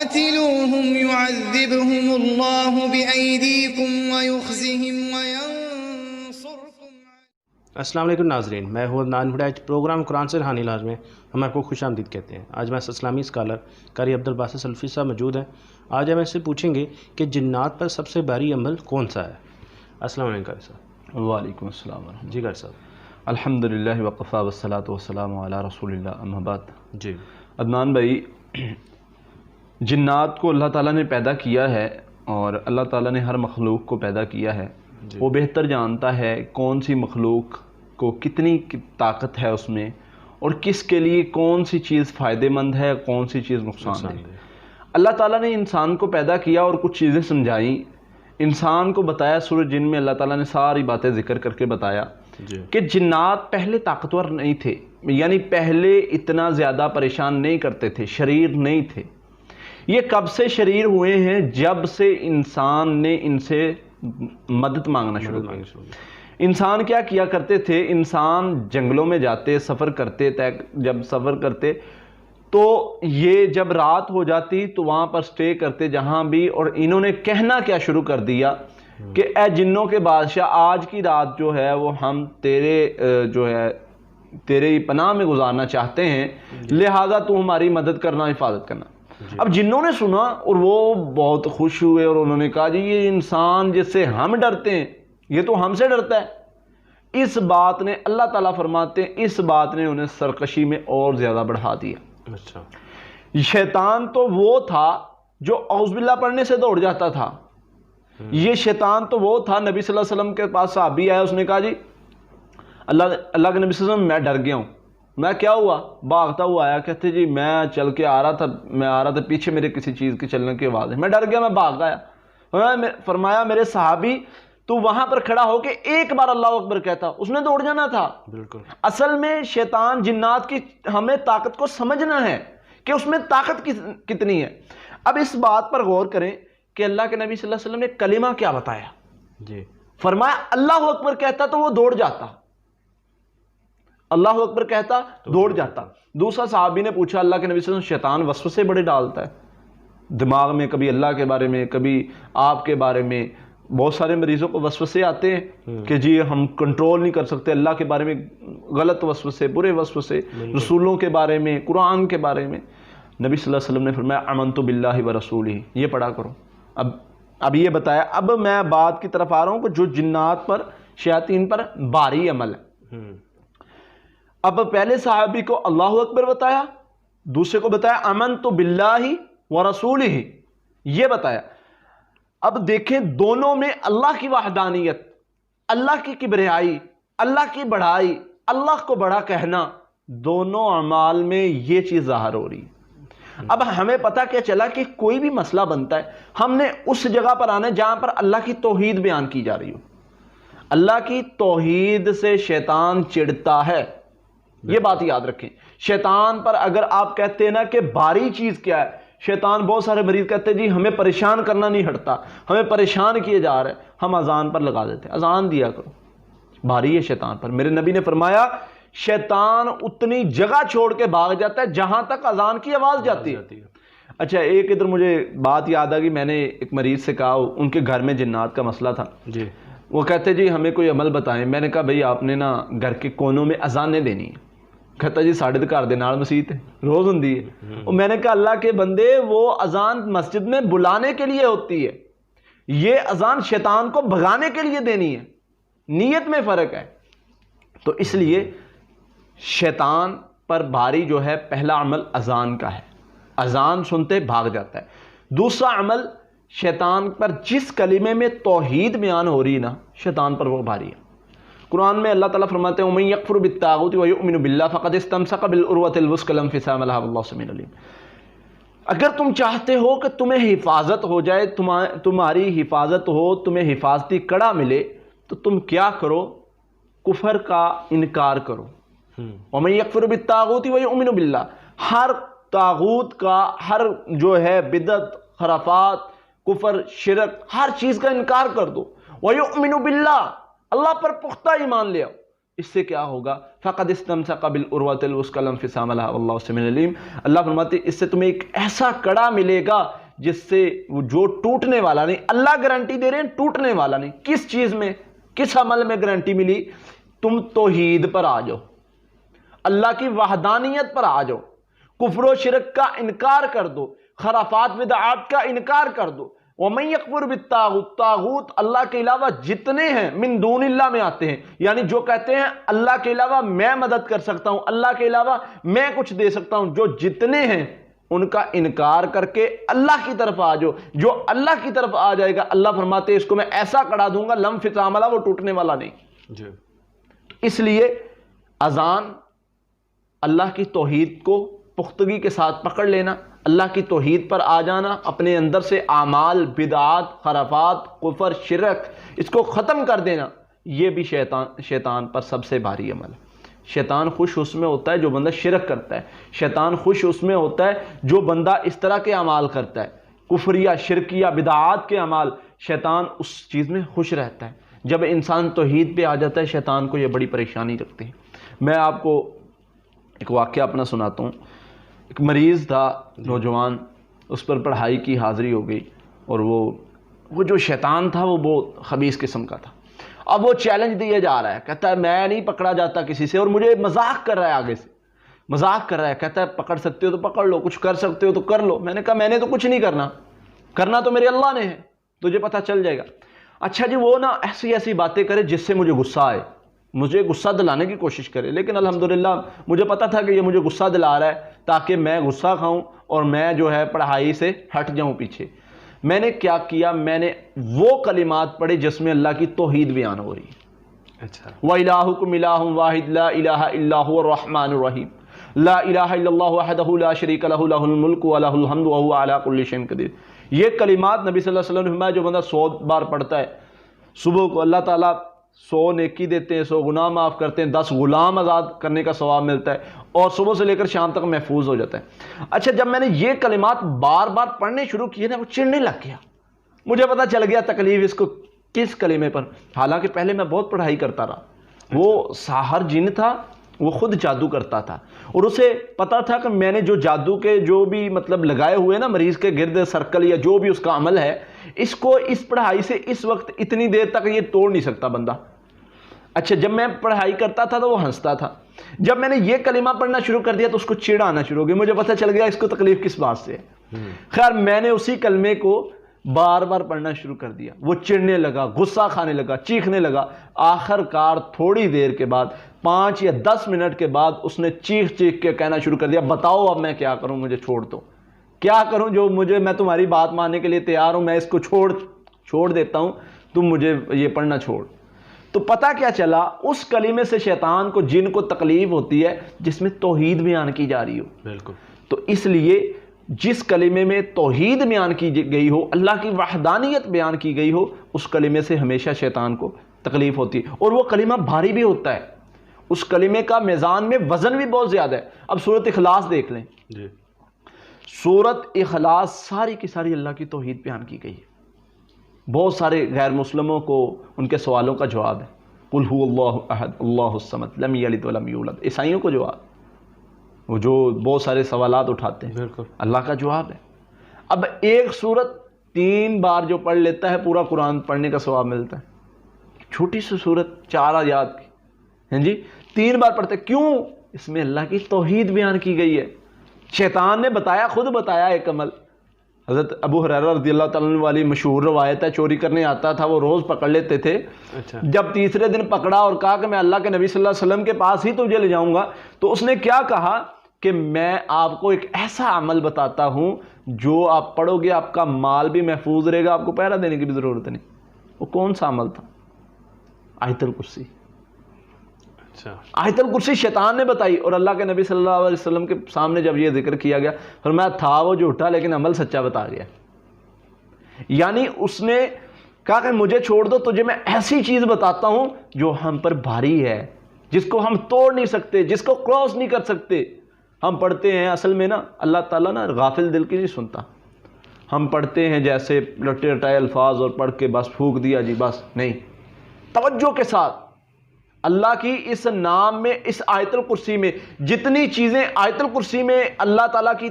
قاتلوهم يعذبهم الله بأيديكم ويخزهم وينصركم. السلام علیکم ناظرین، میں ہوں عدنان وڈائچ۔ پروگرام قرآن سے روحانی علاج میں ہم آپ کو خوش آمدید کہتے ہیں۔ آج میں اسلامی اسکالر قاری عبدالباسط سلفی صاحب موجود ہیں۔ آج ہم اس سے پوچھیں گے کہ جنات پر سب سے بھاری عمل کون سا ہے۔ السلام علیکم قاری صاحب۔ وعلیکم السلام ورحمۃ جی قاری صاحب۔ الحمدللہ وقفا والصلاۃ والسلام علی رسول اللہ، اما بعد۔ جی عدنان بھائی، جنات کو اللہ تعالیٰ نے پیدا کیا ہے، اور اللہ تعالیٰ نے ہر مخلوق کو پیدا کیا ہے۔ وہ بہتر جانتا ہے کون سی مخلوق کو کتنی طاقت ہے اس میں، اور کس کے لیے کون سی چیز فائدہ مند ہے، کون سی چیز نقصان دہ۔ اللہ تعالیٰ نے انسان کو پیدا کیا اور کچھ چیزیں سمجھائیں، انسان کو بتایا۔ سورۃ جن میں اللہ تعالیٰ نے ساری باتیں ذکر کر کے بتایا کہ جنات پہلے طاقتور نہیں تھے، یعنی پہلے اتنا زیادہ پریشان نہیں کرتے تھے، شریر نہیں تھے۔ یہ کب سے شریر ہوئے ہیں؟ جب سے انسان نے ان سے مدد مانگنا شروع کیا۔ انسان کیا کیا کرتے تھے؟ انسان جنگلوں میں جاتے، سفر کرتے، جب سفر کرتے تو یہ جب رات ہو جاتی تو وہاں پر سٹے کرتے جہاں بھی، اور انہوں نے کہنا کیا شروع کر دیا کہ اے جنوں کے بادشاہ، آج کی رات جو ہے وہ ہم تیرے پناہ میں گزارنا چاہتے ہیں، لہٰذا تو ہماری مدد کرنا، حفاظت کرنا۔ اب جنوں نے سنا اور وہ بہت خوش ہوئے، اور انہوں نے کہا جی یہ انسان جس سے ہم ڈرتے ہیں یہ تو ہم سے ڈرتا ہے۔ اس بات نے، اللہ تعالیٰ فرماتے ہیں، اس بات نے انہیں سرکشی میں اور زیادہ بڑھا دیا۔ اچھا، شیطان تو وہ تھا جو اعوذ باللہ پڑھنے سے دوڑ جاتا تھا۔ یہ شیطان تو وہ تھا، نبی صلی اللہ علیہ وسلم کے پاس صحابی آیا، اس نے کہا جی اللہ کے نبی صلی اللہ علیہ وسلم میں ڈر گیا ہوں۔ میں کیا ہوا؟ بھاگتا ہوا آیا، کہتے جی میں چل کے آ رہا تھا، پیچھے میرے کسی چیز کے چلنے کی آواز ہے، میں ڈر گیا، میں بھاگ گیا۔ فرمایا میرے صحابی تو وہاں پر کھڑا ہو کے ایک بار اللہ اکبر کہتا، اس نے دوڑ جانا تھا۔ بالکل۔ اصل میں شیطان، جنات کی ہمیں طاقت کو سمجھنا ہے کہ اس میں طاقت کتنی ہے۔ اب اس بات پر غور کریں کہ اللہ کے نبی صلی اللہ علیہ وسلم نے کلمہ کیا بتایا۔ جی، فرمایا اللہ اکبر کہتا تو وہ دوڑ جاتا، اللہ اکبر کہتا دوڑ جاتا۔ دوسرا صحابی نے پوچھا اللہ کے نبی صلی اللہ علیہ وسلم، شیطان وسوسے بڑے ڈالتا ہے دماغ میں، کبھی اللہ کے بارے میں، کبھی آپ کے بارے میں۔ بہت سارے مریضوں کو وسوسے آتے ہیں کہ جی ہم کنٹرول نہیں کر سکتے، اللہ کے بارے میں غلط وسوسے، برے وسوسے، رسولوں کے بارے میں، قرآن کے بارے میں۔ نبی صلی اللہ علیہ وسلم نے فرمایا آمنت باللہ ورسولہ، یہ پڑھا کرو۔ اب یہ بتایا، اب میں بات کی طرف آ رہا ہوں کہ جو جنات پر، شیاطین پر بھاری عمل ہے۔ اب پہلے صحابی کو اللہ اکبر بتایا، دوسرے کو بتایا آمنت باللہ ورسولہ، یہ بتایا۔ اب دیکھیں دونوں میں اللہ کی وحدانیت، اللہ کی کبریائی، اللہ کی بڑائی، اللہ کو بڑا کہنا، دونوں اعمال میں یہ چیز ظاہر ہو رہی ہے۔ اب ہمیں پتہ کیا چلا کہ کوئی بھی مسئلہ بنتا ہے، ہم نے اس جگہ پر آنا ہے جہاں پر اللہ کی توحید بیان کی جا رہی ہو۔ اللہ کی توحید سے شیطان چڑھتا ہے، یہ بات یاد رکھیں۔ شیطان پر اگر آپ کہتے ہیں نا کہ بھاری چیز کیا ہے، شیطان، بہت سارے مریض کہتے ہیں جی ہمیں پریشان کرنا نہیں ہٹتا، ہمیں پریشان کیے جا رہے ہیں، ہم اذان پر لگا دیتے ہیں، اذان دیا کرو، بھاری ہے شیطان پر۔ میرے نبی نے فرمایا شیطان اتنی جگہ چھوڑ کے بھاگ جاتا ہے جہاں تک اذان کی آواز جاتی ہے۔ اچھا، ایک ادھر مجھے بات یاد آ گئی، میں نے ایک مریض سے کہا، ان کے گھر میں جنات کا مسئلہ تھا۔ جی، وہ کہتے جی ہمیں کوئی عمل بتائیں۔ میں نے کہا بھئی آپ نے نا گھر کے کونوں میں اذانیں دینی ہیں۔ کہتا جی ساڑھے گھر دے نال مسیت ہے، روز ہوندی ہے۔ اور میں نے کہا اللہ کے بندے، وہ اذان مسجد میں بلانے کے لیے ہوتی ہے، یہ اذان شیطان کو بھگانے کے لیے دینی ہے، نیت میں فرق ہے۔ تو اس لیے شیطان پر بھاری جو ہے پہلا عمل اذان کا ہے، اذان سنتے بھاگ جاتا ہے۔ دوسرا عمل شیطان پر جس کلمے میں توحید بیان ہو رہی ہے نا، شیطان پر وہ بھاری ہے۔ قرآن میں اللہ تعالیٰ فرماتے ہیں وَمَن يَكْفُرْ بِالطَّاغُوتِ وَيُؤْمِنُ بِاللَّهِ فَقَدِ اسْتَمْسَكَ بِالْعُرْوَةِ الْوُثْقَى لَا انفِصَامَ لَهَا وَاللَّهُ سَمِيعٌ عَلِيمٌ۔ اگر تم چاہتے ہو کہ تمہیں حفاظت ہو جائے، تمہاری حفاظت ہو، تمہیں حفاظتی کڑا ملے، تو تم کیا کرو؟ کفر کا انکار کرو۔ وَمَن يَكْفُرْ بِالطَّاغُوتِ وَيُؤْمِنُ بِاللَّهِ، ہر طاغوت کا، ہر جو ہے بدعت، خرافات، کفر، شرک، ہر چیز کا انکار کر دو۔ وَيُؤْمِنُ بِاللَّهِ، اللہ پر پختہ ایمان لے آؤ۔ اس سے کیا ہوگا؟ فقد استمسک بالعروۃ الوثقی لا انفصام لها واللہ سمیع علیم. اللہ فرماتے اس سے تمہیں ایک ایسا کڑا ملے گا جس سے جو ٹوٹنے والا نہیں. اللہ گارنٹی دے رہے ہیں ٹوٹنے والا نہیں. کس چیز میں, کس عمل میں گارنٹی ملی؟ تم توحید پر آ جاؤ, اللہ کی وحدانیت پر آ جاؤ, کفر و شرک کا انکار کر دو, خرافات بدعات کا انکار کر دو. وَمَن يَكْفُرْ بِالطَّاغُوتِ, طاغوت اللہ کے علاوہ جتنے ہیں من دون اللہ میں آتے ہیں, یعنی جو کہتے ہیں اللہ کے علاوہ میں مدد کر سکتا ہوں, اللہ کے علاوہ میں کچھ دے سکتا ہوں, جو جتنے ہیں ان کا انکار کر کے اللہ کی طرف آ جاؤ. جو اللہ کی طرف آ جائے گا اللہ فرماتے ہیں اس کو میں ایسا کڑا دوں گا لم انفصام لہ, وہ ٹوٹنے والا نہیں. جی. اس لیے اذان اللہ کی توحید کو پختگی کے ساتھ پکڑ لینا, اللہ کی توحید پر آ جانا, اپنے اندر سے اعمال بدعات خرافات کفر شرک اس کو ختم کر دینا, یہ بھی شیطان پر سب سے بھاری عمل ہے. شیطان خوش اس میں ہوتا ہے جو بندہ شرک کرتا ہے, شیطان خوش اس میں ہوتا ہے جو بندہ اس طرح کے اعمال کرتا ہے, کفریہ شرکیہ بدعات کے اعمال. شیطان اس چیز میں خوش رہتا ہے. جب انسان توحید پہ آ جاتا ہے شیطان کو یہ بڑی پریشانی رکھتے ہیں. میں آپ کو ایک واقعہ اپنا سناتا ہوں. ایک مریض تھا نوجوان, اس پر پڑھائی کی حاضری ہو گئی, اور وہ جو شیطان تھا وہ بہت خبیث قسم کا تھا. اب وہ چیلنج دیا جا رہا ہے, کہتا ہے میں نہیں پکڑا جاتا کسی سے, اور مجھے مذاق کر رہا ہے, آگے سے مذاق کر رہا ہے, کہتا ہے پکڑ سکتے ہو تو پکڑ لو, کچھ کر سکتے ہو تو کر لو. میں نے کہا میں نے تو کچھ نہیں کرنا, کرنا تو میرے اللہ نے ہے, تجھے پتہ چل جائے گا. اچھا جی, وہ نا ایسی باتیں کرے جس سے مجھے غصہ آئے, مجھے غصہ دلانے کی کوشش کرے, لیکن الحمدللہ مجھے پتا تھا کہ یہ مجھے غصہ دلا رہا ہے تاکہ میں غصہ کھاؤں اور میں جو ہے پڑھائی سے ہٹ جاؤں پیچھے. میں نے کیا کیا, میں نے وہ کلمات پڑھے جس میں اللہ کی توحید بیان ہو رہی ہے. اچھا. وَإِلَٰهُكُمْ إِلَٰهٌ وَاحِدٌ لَا إِلَٰهَ إِلَّا هُوَ الرَّحْمَٰنُ الرَّحِيمُ لَا إِلَٰهَ إِلَّا اللَّهُ وَحْدَهُ لَا شَرِيكَ لَهُ لَهُ الْمُلْكُ وَلَهُ الْحَمْدُ وَهُوَ عَلَىٰ كُلِّ شَيْءٍ قَدِيرٌ. یہ کلمات نبی صلی اللہ علیہ وسلم نے فرمایا جو بندہ 100 بار پڑھتا ہے صبح کو, اللہ تعالیٰ 100 نیکی دیتے ہیں, 100 گناہ معاف کرتے ہیں, 10 غلام آزاد کرنے کا ثواب ملتا ہے, اور صبح سے لے کر شام تک محفوظ ہو جاتا ہے. اچھا, جب میں نے یہ کلمات بار بار پڑھنے شروع کیے نا, وہ چڑھنے لگ گیا. مجھے پتا چل گیا تکلیف اس کو کس کلمے پر. حالانکہ پہلے میں بہت پڑھائی کرتا رہا. وہ ساحر جن تھا, وہ خود جادو کرتا تھا, اور اسے پتا تھا کہ میں نے جو جادو کے جو بھی مطلب لگائے ہوئے نا مریض کے گرد سرکل یا جو بھی اس کا عمل ہے, اس کو اس پڑھائی سے اس وقت اتنی دیر تک یہ توڑ نہیں سکتا بندہ. اچھا, جب میں پڑھائی کرتا تھا تو وہ ہنستا تھا. جب میں نے یہ کلمہ پڑھنا شروع کر دیا تو اس کو چڑ آنا شروع ہو گیا. مجھے پتہ چل گیا اس کو تکلیف کس بات سے ہے. خیر, میں نے اسی کلمے کو بار بار پڑھنا شروع کر دیا. وہ چڑھنے لگا, غصہ کھانے لگا, چیخنے لگا. آخر کار تھوڑی دیر کے بعد 5 یا 10 منٹ کے بعد اس نے چیخ کے کہنا شروع کر دیا, بتاؤ اب میں کیا کروں, مجھے چھوڑ دو, کیا کروں, جو میں تمہاری بات ماننے کے لیے تیار ہوں, میں اس کو چھوڑ دیتا ہوں, تم مجھے یہ پڑھنا چھوڑ. تو پتہ کیا چلا, اس کلمے سے شیطان کو جن کو تکلیف ہوتی ہے جس میں توحید بیان کی جا رہی ہو. بالکل. تو اس لیے جس کلمے میں توحید بیان کی گئی ہو, اللہ کی وحدانیت بیان کی گئی ہو, اس کلمے سے ہمیشہ شیطان کو تکلیف ہوتی ہے, اور وہ کلمہ بھاری بھی ہوتا ہے. اس کلمے کا میزان میں وزن بھی بہت زیادہ ہے. اب سورۃ اخلاص دیکھ لیں. جی. سورۃ اخلاص ساری کی ساری اللہ کی توحید بیان کی گئی ہے. بہت سارے غیر مسلموں کو ان کے سوالوں کا جواب ہے. قل هو اللہ احد اللہ الصمد لم یلد ولم یولد. عیسائیوں کو جواب, وہ جو بہت سارے سوالات اٹھاتے ہیں, بالکل اللہ کا جواب ہے. اب ایک سورت 3 بار جو پڑھ لیتا ہے پورا قرآن پڑھنے کا ثواب ملتا ہے. چھوٹی سی سورت 4 آیات کی, ہیں جی, 3 بار پڑھتے. کیوں؟ اس میں اللہ کی توحید بیان کی گئی ہے. شیطان نے بتایا, خود بتایا ایک عمل. حضرت ابو ہریرہ رضی اللہ تعالیٰ عنہ والی مشہور روایت ہے, چوری کرنے آتا تھا, وہ روز پکڑ لیتے تھے. اچھا. جب تیسرے دن پکڑا اور کہا کہ میں اللہ کے نبی صلی اللہ علیہ وسلم کے پاس ہی تجھے لے جاؤں گا, تو اس نے کیا کہا کہ میں آپ کو ایک ایسا عمل بتاتا ہوں جو آپ پڑھو گے آپ کا مال بھی محفوظ رہے گا, آپ کو پہرا دینے کی بھی ضرورت نہیں. وہ کون سا عمل تھا؟ آیت الکرسی. اچھا. آیت الکرسی شیطان نے بتائی, اور اللہ کے نبی صلی اللہ علیہ وسلم کے سامنے جب یہ ذکر کیا گیا, فرمایا تھا وہ جھوٹا لیکن عمل سچا بتا گیا. یعنی اس نے کہا کہ مجھے چھوڑ دو, تجھے میں ایسی چیز بتاتا ہوں جو ہم پر بھاری ہے, جس کو ہم توڑ نہیں سکتے, جس کو کراس نہیں کر سکتے. ہم پڑھتے ہیں اصل میں نا, اللہ تعالیٰ نا غافل دل کی نہیں سنتا. ہم پڑھتے ہیں جیسے رٹے رٹائے الفاظ اور پڑھ کے بس پھونک دیا جی, بس نہیں, توجہ کے ساتھ اللہ کی اس نام میں، اس آیت الکرسی میں جتنی چیزیں آیت الکرسی میں اللہ تعالیٰ کی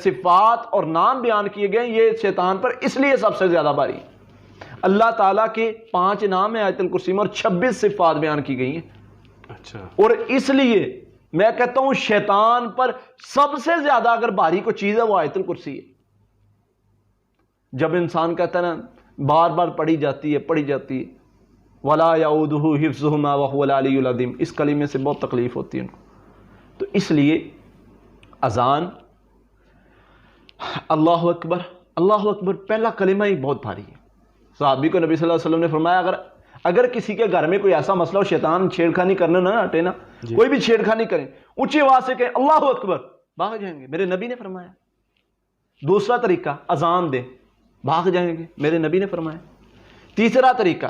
صفات اور نام بیان کیے گئے، یہ شیطان پر اس لیے سب سے زیادہ بھاری ہے۔ اللہ تعالیٰ کے 5 نام ہیں آیت الکرسی میں اور 26 صفات بیان کی گئی ہیں۔ اچھا، اور اس لیے میں کہتا ہوں شیطان پر سب سے زیادہ اگر بھاری کوئی چیز ہے وہ آیت الکرسی ہے۔ جب انسان کہتا ہے نا بار بار پڑھی جاتی ہے وَلَا يَعُودُهُ حِفْظُهُمَا وَهُوَ الْعَلِيُّ الْعَظِيمُ، اس کلمے سے بہت تکلیف ہوتی ہے ان کو۔ تو اس لیے اذان، اللہ اکبر پہلا کلمہ ہی بہت بھاری ہے۔ صحابی کو نبی صلی اللہ علیہ وسلم نے فرمایا اگر کسی کے گھر میں کوئی ایسا مسئلہ ہو، شیطان چھیڑخانی کرنے نہ ہٹے نا، کوئی بھی چھیڑخانی کریں، اونچی آواز سے کہیں اللہ اکبر، بھاگ جائیں گے، میرے نبی نے فرمایا۔ دوسرا طریقہ اذان دیں، بھاگ جائیں گے، میرے نبی نے فرمایا۔ تیسرا طریقہ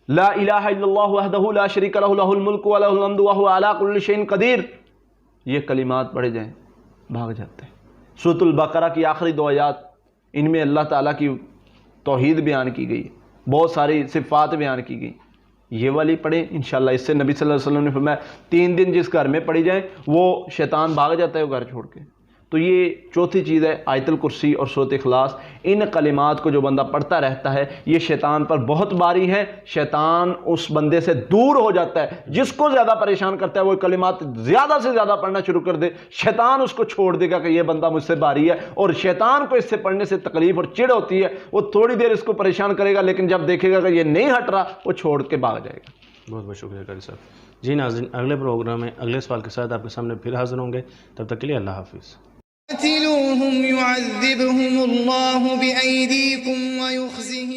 لا الہ الا اللہ وحدہ لا شریک لہ لہ الملک ولہ الحمد وہو علی کل شیء قدیر، یہ کلمات پڑھے جائیں، بھاگ جاتے ہیں۔ سورۃ البقرہ کی آخری 2 آیات، ان میں اللہ تعالیٰ کی توحید بیان کی گئی، بہت ساری صفات بیان کی گئی، یہ والی پڑھیں انشاءاللہ۔ اس سے نبی صلی اللہ علیہ وسلم نے فرمایا 3 دن جس گھر میں پڑھی جائیں وہ شیطان بھاگ جاتا ہے وہ گھر چھوڑ کے۔ تو یہ چوتھی چیز ہے آیت الکرسی اور سورۃ اخلاص۔ ان کلمات کو جو بندہ پڑھتا رہتا ہے یہ شیطان پر بہت باری ہے، شیطان اس بندے سے دور ہو جاتا ہے۔ جس کو زیادہ پریشان کرتا ہے وہ کلمات زیادہ سے زیادہ پڑھنا شروع کر دے، شیطان اس کو چھوڑ دے گا کہ یہ بندہ مجھ سے باری ہے، اور شیطان کو اس سے پڑھنے سے تکلیف اور چڑ ہوتی ہے، وہ تھوڑی دیر اس کو پریشان کرے گا لیکن جب دیکھے گا کہ یہ نہیں ہٹ رہا وہ چھوڑ کے بھاگ جائے گا۔ بہت بہت شکریہ قاری صاحب۔ جی ناظرین، اگلے پروگرام میں اگلے سوال کے ساتھ آپ کے سامنے پھر حاضر ہوں گے، تب تک کے لیے اللہ حافظ۔ قاتلوهم يعذبهم الله بأيديكم ويخزهم